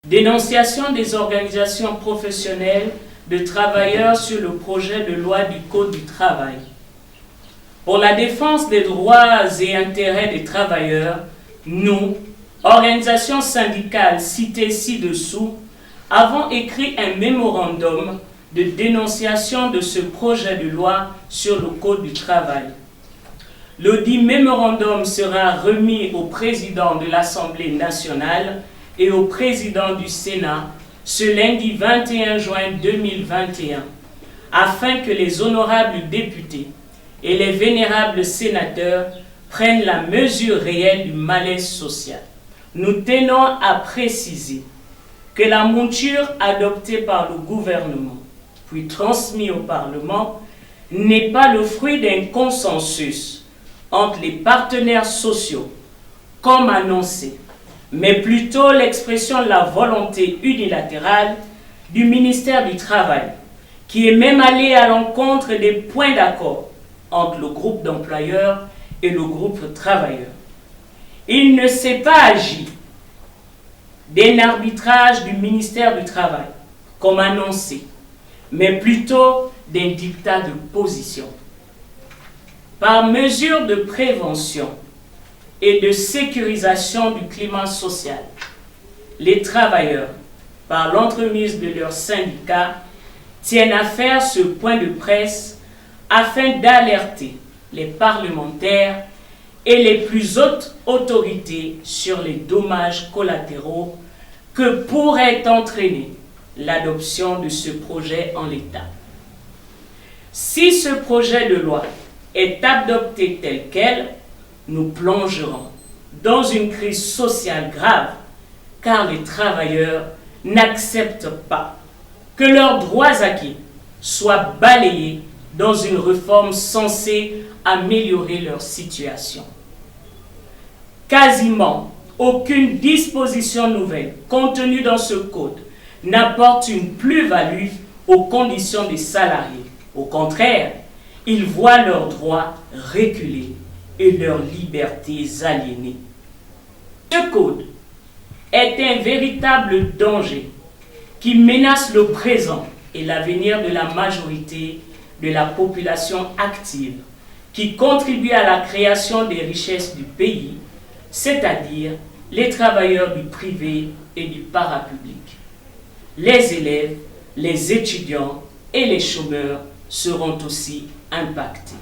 Dénonciation des organisations professionnelles de travailleurs sur le projet de loi du Code du travail. Pour la défense des droits et intérêts des travailleurs, nous, organisations syndicales citées ci-dessous, avons écrit un mémorandum de dénonciation de ce projet de loi sur le Code du travail. Le dit mémorandum sera remis au président de l'Assemblée nationale et au président du Sénat ce lundi 21 juin 2021, afin que les honorables députés et les vénérables sénateurs prennent la mesure réelle du malaise social. Nous tenons à préciser que la mouture adoptée par le gouvernement, puis transmise au Parlement, n'est pas le fruit d'un consensus entre les partenaires sociaux, comme annoncé, mais plutôt l'expression de la volonté unilatérale du ministère du Travail, qui est même allé à l'encontre des points d'accord entre le groupe d'employeurs et le groupe travailleurs. Il ne s'est pas agi d'un arbitrage du ministère du Travail, comme annoncé, mais plutôt d'un dictat de position. Par mesure de prévention et de sécurisation du climat social, les travailleurs, par l'entremise de leurs syndicats, tiennent à faire ce point de presse afin d'alerter les parlementaires et les plus hautes autorités sur les dommages collatéraux que pourrait entraîner l'adoption de ce projet en l'état. Si ce projet de loi est adopté tel quel, nous plongerons dans une crise sociale grave, car les travailleurs n'acceptent pas que leurs droits acquis soient balayés dans une réforme censée améliorer leur situation. Quasiment aucune disposition nouvelle contenue dans ce code n'apporte une plus-value aux conditions des salariés. Au contraire, ils voient leurs droits reculer et leurs libertés aliénées. Ce code est un véritable danger qui menace le présent et l'avenir de la majorité de la population active qui contribue à la création des richesses du pays, c'est-à-dire les travailleurs du privé et du parapublic. Les élèves, les étudiants et les chômeurs seront aussi impactés.